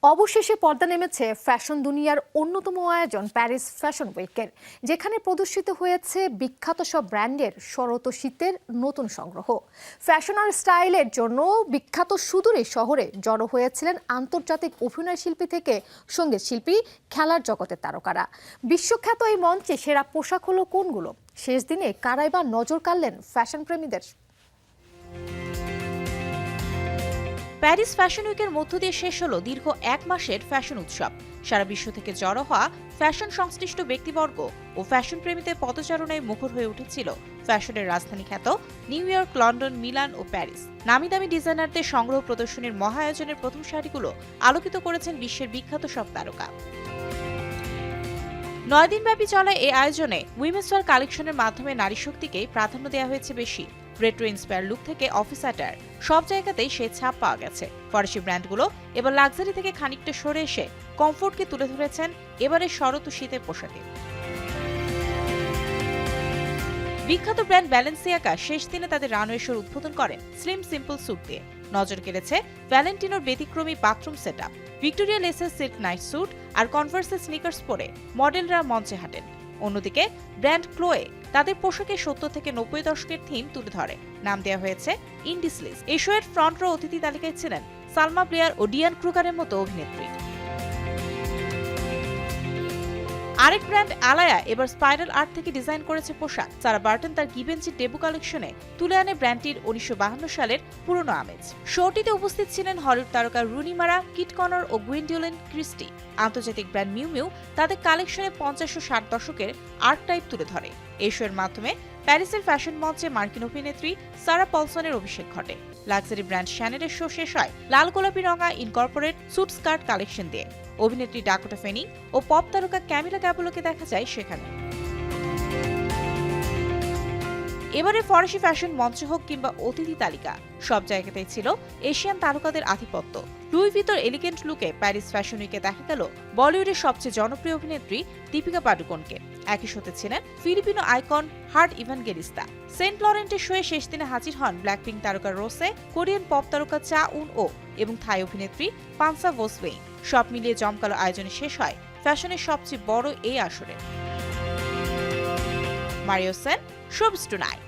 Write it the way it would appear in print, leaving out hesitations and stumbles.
অবশেষে পর্দা নেমেছে ফ্যাশন দুনিয়ার অন্যতম আয়োজন প্যারিস ফ্যাশন উইকের, যেখানে প্রদর্শিত হয়েছে বিখ্যাত সব ব্র্যান্ডের শরৎ ও শীতের নতুন সংগ্রহ। ফ্যাশন আর স্টাইলের জন্য বিখ্যাত সুদূর এই শহরে জড়ো হয়েছিলেন আন্তর্জাতিক অভিনয় শিল্পী থেকে সঙ্গীত শিল্পী, খেলার জগতের তারকারা। বিশ্বখ্যাত এই মঞ্চে সেরা পোশাক হলো কোনগুলো? শেষ দিনে কারাই বা নজর কাড়লেন ফ্যাশন প্রেমীদের? প্যারিস ফ্যাশন উইকের মধ্য দিয়ে শেষ হলো দীর্ঘ এক মাসের ফ্যাশন উৎসব। সারা বিশ্ব থেকে জড়ো হওয়া ফ্যাশন সংশ্লিষ্ট ব্যক্তিবর্গ ও ফ্যাশন প্রেমীদের পদচারণায় মুখর হয়ে উঠেছিল ফ্যাশনের রাজধানী খ্যাত নিউ ইয়র্ক, লন্ডন, মিলান ও প্যারিস। নামি দামি ডিজাইনারদের সংগ্রহ প্রদর্শনীর মহা আয়োজনের প্রথম সারিগুলো আলোকিত করেছেন বিশ্বের বিখ্যাত সব তারকা। 9 দিনব্যাপী চলা এই আয়োজনে উইমেন্স ওয়্যার কালেকশনের মাধ্যমে নারী শক্তিকেই প্রাধান্য দেওয়া হয়েছে বেশি। রেট্রো ইন্সপায়ার লুক থেকে অফিস অ্যাটায়ার, সব জায়গাতেই সেই ছাপ পাওয়া গেছে। ফরাসি ব্র্যান্ডগুলো এবার লাক্সারি থেকে খানিকটা সরে এসে কমফোর্টকে তুলে ধরেছেন এবারে শরৎ ও শীতের পোশাকে। বিখ্যাত ব্র্যান্ড ব্যালেন্সিয়াগা শেষ দিনে তাদের রানওয়ে শোর উদ্বোধন করেন স্লিম সিম্পল স্যুট দিয়ে। নজর কেড়েছে ভ্যালেন্টিনোর ব্যতিক্রমী বাথরুম সেটআপ। ভিক্টোরিয়া লেসের সিল্ক নাইট স্যুট আর কনভার্সের স্নিকার্স পরে মডেলরা মঞ্চে হাঁটেন। অন্যদিকে ব্র্যান্ড ক্লোয়ে তাদের পোশাকে 70 থেকে 90 দশকের থিম তুলে ধরে। নাম দেওয়া হয়েছে ইন্ডিসলিস। এই শোয়ের ফ্রন্ট রো অতিথি তালিকায় ছিলেন সালমা প্লেয়ার ও ডিয়ান ক্রুগারের মতো অভিনেত্রী। আরেক ব্র্যান্ড আলায়া এবার স্পাইরাল আর্ট থেকে ডিজাইন করেছে পোশাক। সারা বার্টন তার গিভেঞ্চির ডেবু কালেকশনে তুলে আনে ব্র্যান্ডটির 1952 সালের পুরনো আমেজ। শোটিতে উপস্থিত ছিলেন হলিউড তারকা রুনি মারা, কিট কনর ও গুইন্ডোলিন ক্রিস্টি। আন্তর্জাতিক ব্র্যান্ড মিউ মিউ তাদের কালেকশনে 50 ও 60 দশকের আর্ট টাইপ তুলে ধরে। এই শোয়ের মাধ্যমে প্যারিসের ফ্যাশন মঞ্চে মার্কিন অভিনেত্রী সারা পলসনের অভিষেক ঘটে। লাক্সারি ব্র্যান্ড শ্যানেলের শো শেষ হয় লাল গোলাপি রঙা ইনকর্পোরেট স্যুট স্কার্ট কালেকশন দিয়ে। অভিনেত্রী ডাকোটা ফেনিং ও পপ তারকা ক্যামিলা ক্যাবলোকে দেখা যায় সেখানে। এবারে ফরাসি ফ্যাশন মঞ্চ হোক কিংবা অতিথি তালিকা, সব জায়গাতেই ছিল এশিয়ান তারকাদের আধিপত্য। লুই ভিতর এলিগেন্ট লুকে প্যারিস ফ্যাশন উইকে দেখা গেল বলিউডের সবচেয়ে জনপ্রিয় অভিনেত্রী দীপিকা পাডুকোনকে। একই শোতে ছিলেন ফিলিপিনো আইকন হার্ট ইভানগেলিস্তা। সেন্ট লরেন্টের শোয়ে শেষ দিনে হাজির হন ব্ল্যাকপিঙ্ক তারকা রোসে, কোরিয়ান পপ তারকা চা উন ও এবং থাই অভিনেত্রী পানসা ভোসওয়েইন। সব মিলিয়ে জমকালো আয়োজনে শেষ হয় ফ্যাশনের সবচেয়ে বড় এই আসরে। Mario Sen, showbiz tonight.